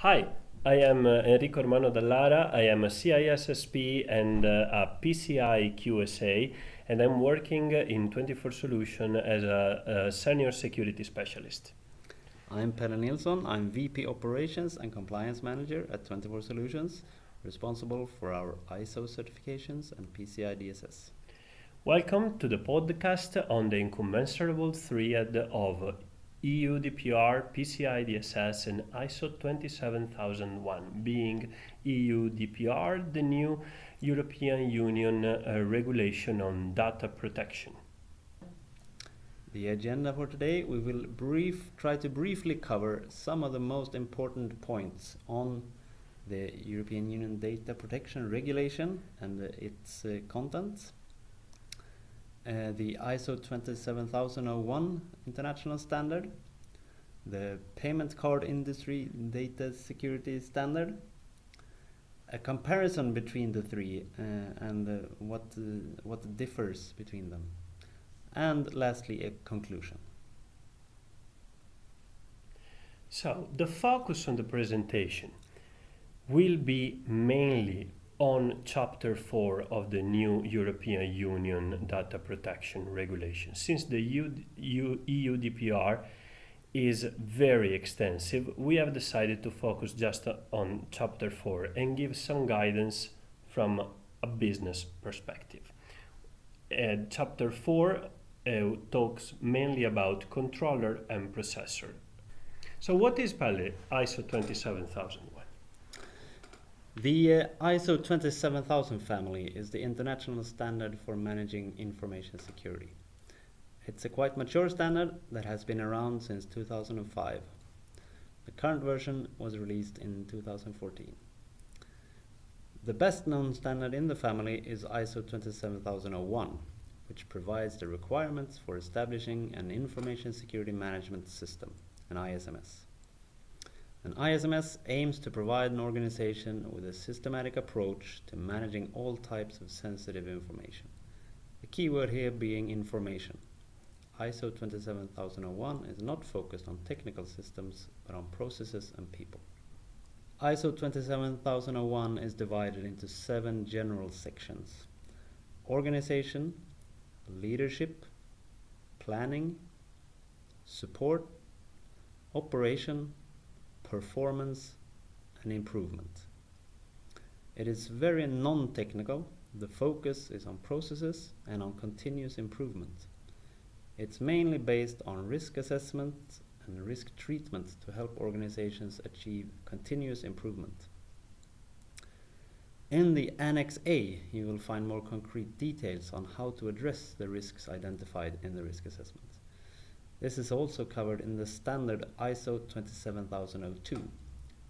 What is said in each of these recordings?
Hi, I am Enrico Dall'Ara. I am a CISSP and a PCI QSA, and I'm working in 24 Solutions as a senior security specialist. I'm Pelle Nilsson. I'm VP Operations and Compliance Manager at 24 Solutions, responsible for our ISO certifications and PCI DSS. Welcome to the podcast on the incommensurable triad of EUDPR, PCI DSS, and ISO 27001, being EUDPR, the new European Union regulation on data protection. The agenda for today, we will try to briefly cover some of the most important points on the European Union Data Protection Regulation and its contents. The ISO 27001 international standard, the payment card industry data security standard, a comparison between the three and what differs between them, and lastly a conclusion. So the focus on the presentation will be mainly on Chapter 4 of the new European Union Data Protection Regulation. Since the EUDPR is very extensive, we have decided to focus just on Chapter 4 and give some guidance from a business perspective. Chapter 4 talks mainly about controller and processor. So what is Pelle ISO 27001? The ISO 27000 family is the international standard for managing information security. It's a quite mature standard that has been around since 2005. The current version was released in 2014. The best known standard in the family is ISO 27001, which provides the requirements for establishing an information security management system, an ISMS. An ISMS aims to provide an organization with a systematic approach to managing all types of sensitive information. The key word here being information. ISO 27001 is not focused on technical systems, but on processes and people. ISO 27001 is divided into 7 general sections: organization, leadership, planning, support, operation, performance, and improvement. It is very non-technical. The focus is on processes and on continuous improvement. It's mainly based on risk assessment and risk treatment to help organizations achieve continuous improvement. In the Annex A, you will find more concrete details on how to address the risks identified in the risk assessment. This is also covered in the standard ISO 27002,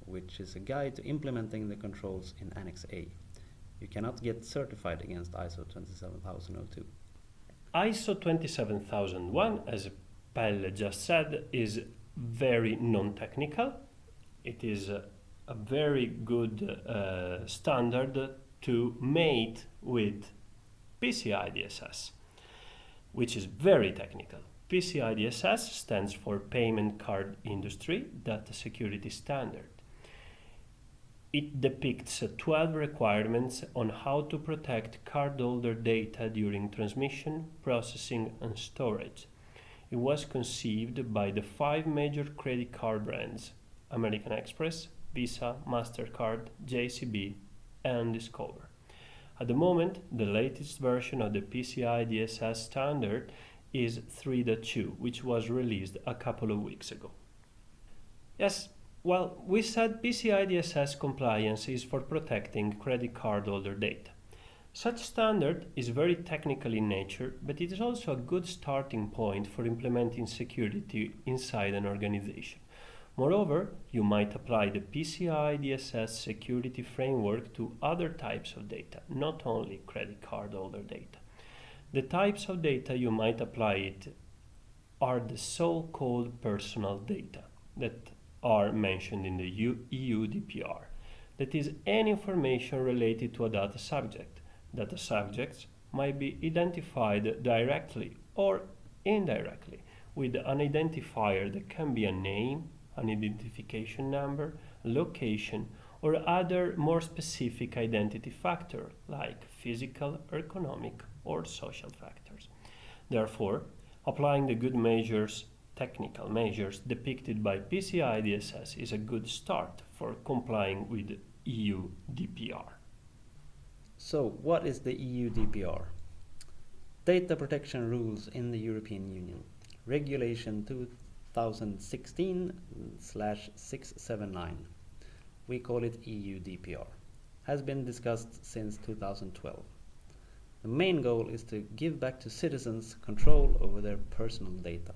which is a guide to implementing the controls in Annex A. You cannot get certified against ISO 27002. ISO 27001, as Pelle just said, is very non-technical. It is a very good standard to mate with PCI DSS, which is very technical. PCI DSS stands for Payment Card Industry Data Security Standard. It depicts 12 requirements on how to protect cardholder data during transmission, processing, and storage. It was conceived by the 5 major credit card brands: American Express, Visa, MasterCard, JCB, and Discover. At the moment, the latest version of the PCI DSS standard is 3.2, which was released a couple of weeks ago. Yes, well, we said PCI DSS compliance is for protecting credit card holder data. Such standard is very technical in nature, but it is also a good starting point for implementing security inside an organization. Moreover, you might apply the PCI DSS security framework to other types of data, not only credit card holder data. The types of data you might apply it are the so-called personal data that are mentioned in the EUDPR. That is, any information related to a data subject. Data subjects might be identified directly or indirectly with an identifier that can be a name, an identification number, location, or other more specific identity factor like physical, economic, or social factors. Therefore, applying the good measures, technical measures depicted by PCI DSS is a good start for complying with EU DPR. So, what is the EUDPR? Data Protection Rules in the European Union, Regulation 2016/679. We call it EUDPR. Has been discussed since 2012. The main goal is to give back to citizens control over their personal data.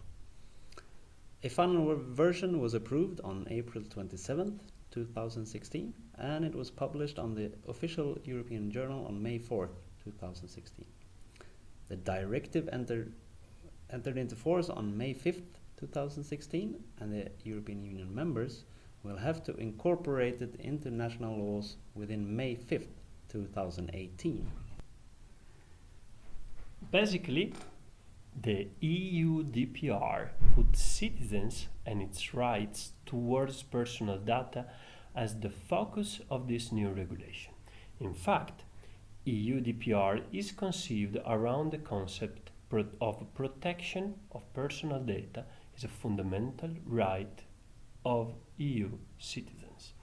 A final version was approved on April 27th, 2016, and it was published on the official European Journal on May 4th, 2016. The directive entered into force on May 5th, 2016, and the European Union members will have to incorporate it into national laws within May 5th, 2018. Basically, the EU DPR puts citizens and its rights towards personal data as the focus of this new regulation. In fact, EU DPR is conceived around the concept of protection of personal data as a fundamental right of EU citizens.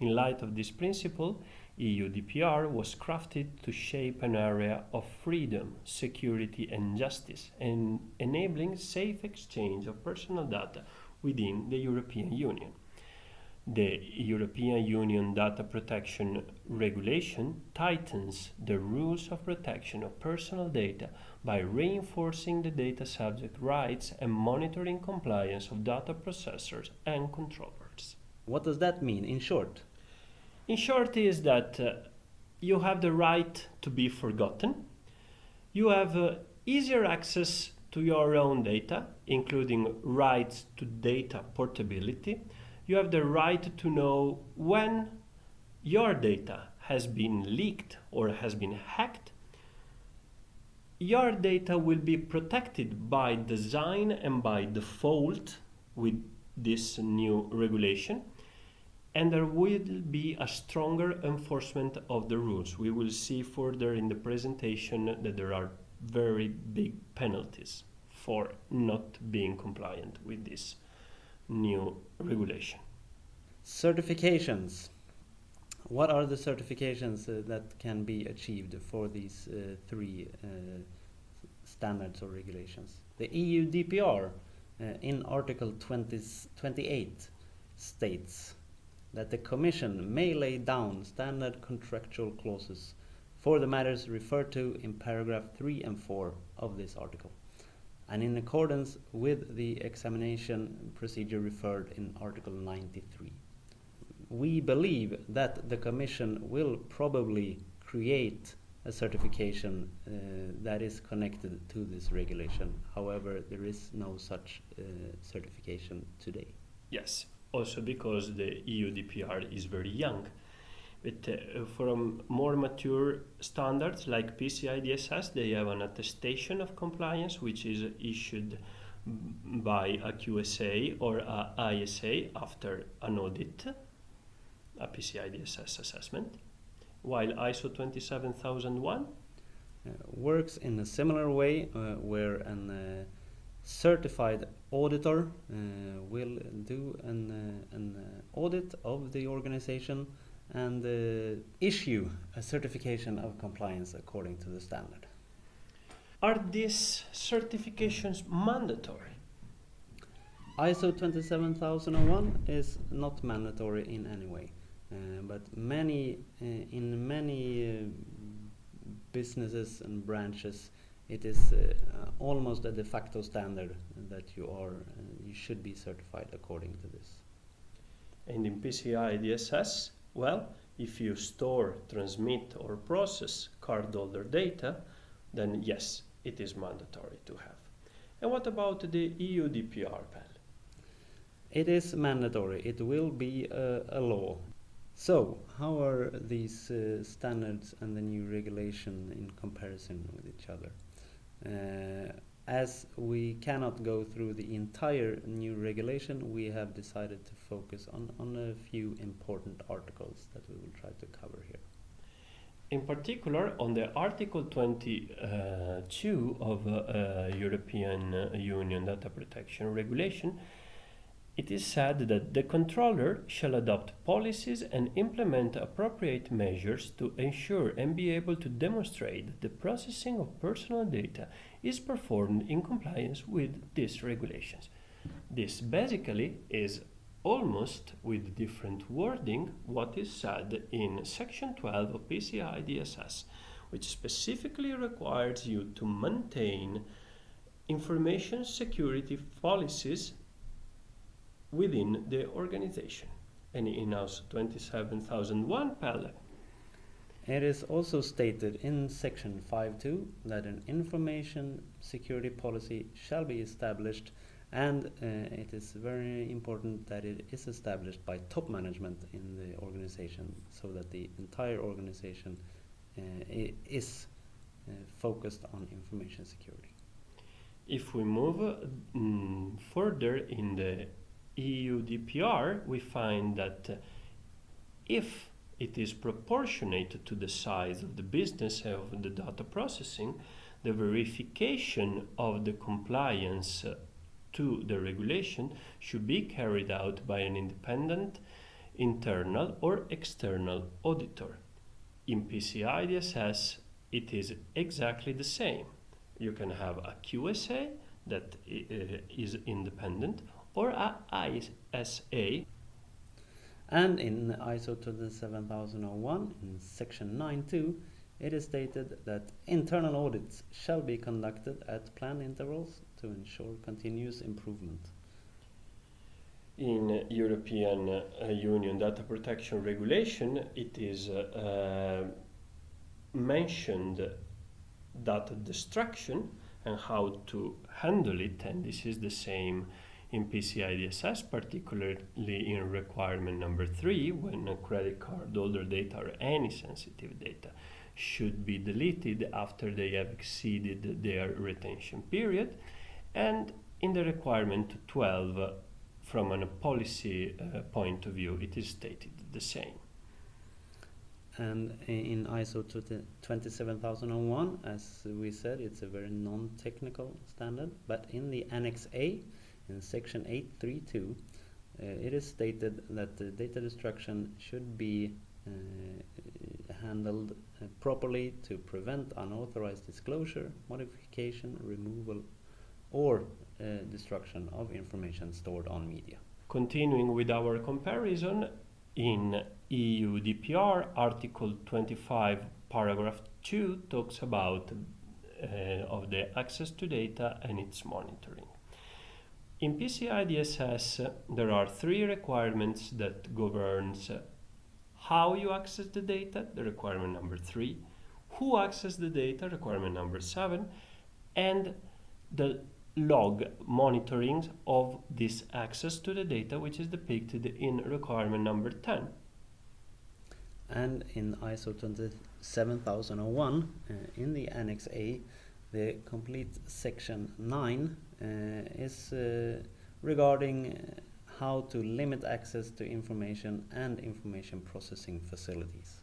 In light of this principle, EU DPR was crafted to shape an area of freedom, security and justice, and enabling safe exchange of personal data within the European Union. The European Union Data Protection Regulation tightens the rules of protection of personal data by reinforcing the data subject rights and monitoring compliance of data processors and controllers. What does that mean in short? In short, is that you have the right to be forgotten. You have easier access to your own data, including rights to data portability. You have the right to know when your data has been leaked or has been hacked. Your data will be protected by design and by default with this new regulation. And there will be a stronger enforcement of the rules. We will see further in the presentation that there are very big penalties for not being compliant with this new regulation. Certifications. What are the certifications that can be achieved for these three standards or regulations? The EU DPR in Article 28 states that the Commission may lay down standard contractual clauses for the matters referred to in paragraph 3 and 4 of this article, and in accordance with the examination procedure referred in Article 93. We believe that the Commission will probably create a certification that is connected to this regulation. However, there is no such certification today. Yes. Also because the EU DPR is very young. But from more mature standards like PCI DSS, they have an attestation of compliance which is issued by a QSA or a ISA after an audit, a PCI DSS assessment, while ISO 27001 works in a similar way where an certified auditor will do an audit of the organization and issue a certification of compliance according to the standard. Are these certifications mandatory? ISO 27001 is not mandatory in any way, but in many businesses and branches it is almost a de facto standard that you should be certified according to this. And in PCI DSS, well, if you store, transmit or process cardholder data, then yes, it is mandatory to have. And what about the EU DPR, Pelle? It is mandatory. It will be a law. So, how are these standards and the new regulation in comparison with each other? As we cannot go through the entire new regulation, we have decided to focus on a few important articles that we will try to cover here. In particular, on the Article 22 of European Union Data Protection Regulation, it is said that the controller shall adopt policies and implement appropriate measures to ensure and be able to demonstrate that the processing of personal data is performed in compliance with these regulations. This basically is almost with different wording what is said in Section 12 of PCI DSS, which specifically requires you to maintain information security policies within the organization. And in ISO 27001, Pelle. It is also stated in Section 5.2 that an information security policy shall be established, and it is very important that it is established by top management in the organization so that the entire organization is focused on information security. If we move further in the EUDPR, we find that if it is proportionate to the size of the business of the data processing, the verification of the compliance to the regulation should be carried out by an independent internal or external auditor. In PCI DSS, it is exactly the same. You can have a QSA that is independent, or a ISA. And in ISO 27001, in Section 9.2, it is stated that internal audits shall be conducted at planned intervals to ensure continuous improvement. In European Union Data Protection Regulation, it is mentioned data destruction and how to handle it, and this is the same in PCI DSS, particularly in requirement number 3, when a credit card holder data or any sensitive data should be deleted after they have exceeded their retention period, and in the requirement 12, from a policy point of view, it is stated the same. And in ISO 27001, as we said, it's a very non-technical standard, but in the Annex A, in Section 832, it is stated that the data destruction should be handled properly to prevent unauthorized disclosure, modification, removal, or destruction of information stored on media. Continuing with our comparison, in EUDPR, Article 25, Paragraph 2 talks about of the access to data and its monitoring. In PCI DSS, there are 3 requirements that governs how you access the data, the requirement number 3, who access the data, requirement number 7, and the log monitoring of this access to the data, which is depicted in requirement number 10. And in ISO 27001, in the Annex A, the complete Section 9 is regarding how to limit access to information and information processing facilities.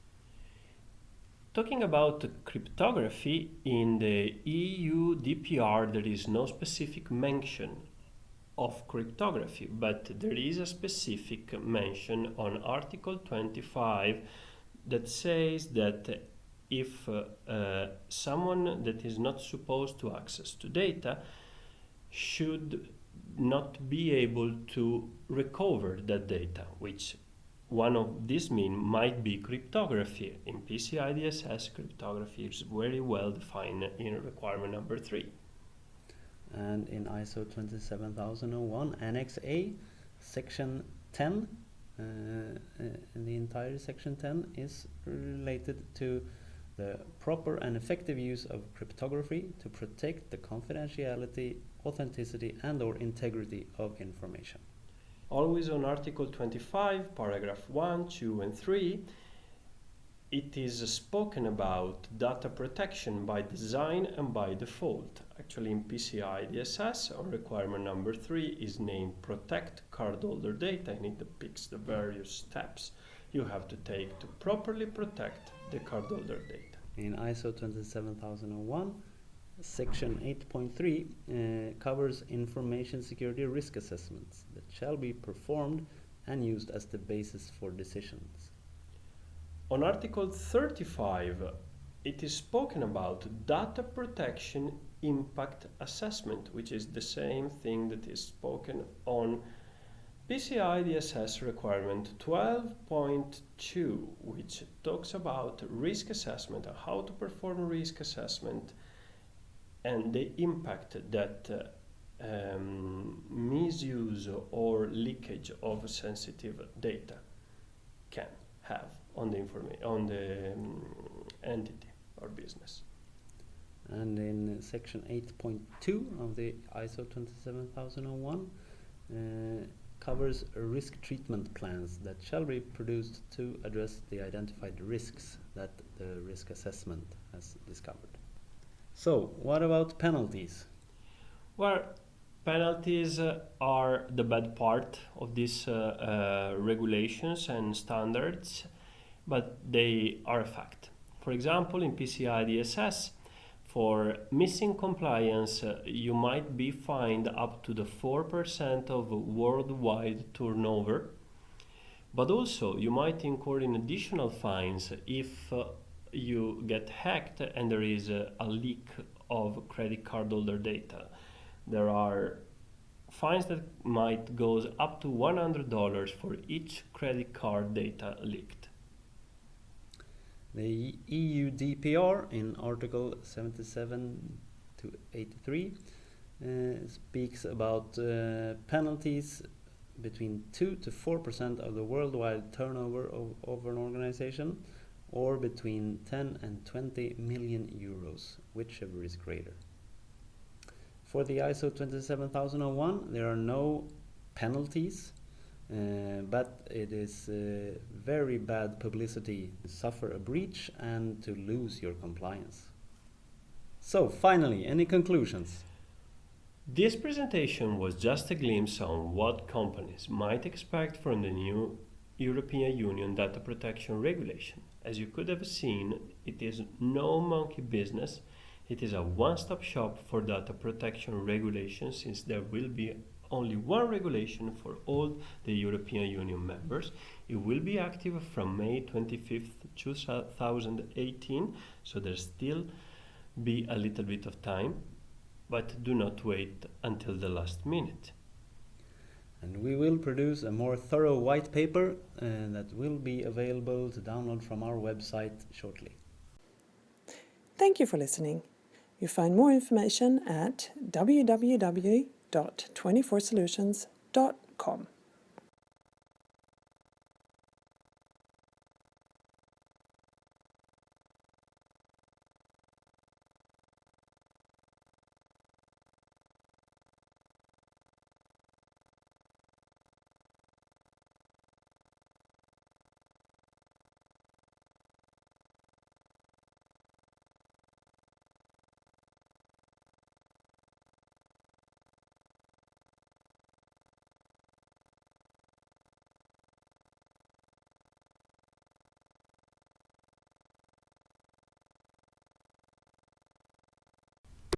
Talking about cryptography, in the EUDPR there is no specific mention of cryptography, but there is a specific mention on Article 25 that says that if someone that is not supposed to access to data should not be able to recover that data, which one of these means might be cryptography. In PCI DSS, cryptography is very well defined in requirement number 3. And in ISO 27001, Annex A, Section 10, the entire Section 10 is related to the proper and effective use of cryptography to protect the confidentiality, authenticity, and/or integrity of information. Always on Article 25, Paragraph 1, 2, and 3, it is spoken about data protection by design and by default. Actually, in PCI DSS, our requirement number 3 is named Protect Cardholder Data, and it depicts the various steps you have to take to properly protect the cardholder data. In ISO 27001, Section 8.3 covers information security risk assessments that shall be performed and used as the basis for decisions. On Article 35, it is spoken about data protection impact assessment, which is the same thing that is spoken on PCI DSS requirement 12.2, which talks about risk assessment, how to perform risk assessment, and the impact that misuse or leakage of sensitive data can have on the entity or business. And in Section 8.2 of the ISO 27001 covers risk treatment plans that shall be produced to address the identified risks that the risk assessment has discovered. So, what about penalties? Well, penalties are the bad part of these regulations and standards, but they are a fact. For example, in PCI DSS, for missing compliance, you might be fined up to the 4% of worldwide turnover, but also you might incur in additional fines if you get hacked and there is a leak of credit card holder data. There are fines that might go up to $100 for each credit card data leaked. The EUDPR in Article 77 to 83 speaks about penalties between 2 to 4% of the worldwide turnover of an organization, or between 10 and 20 million euros, whichever is greater. For the ISO 27001, there are no penalties, but it is very bad publicity to suffer a breach and to lose your compliance. So, finally, any conclusions? This presentation was just a glimpse on what companies might expect from the new European Union data protection regulation. As you could have seen, it is no monkey business. It is a one-stop shop for data protection regulations, since there will be only one regulation for all the European Union members. It will be active from May 25th, 2018, so there's still be a little bit of time, but do not wait until the last minute. And we will produce a more thorough white paper that will be available to download from our website shortly. Thank you for listening. You find more information at www.24solutions.com.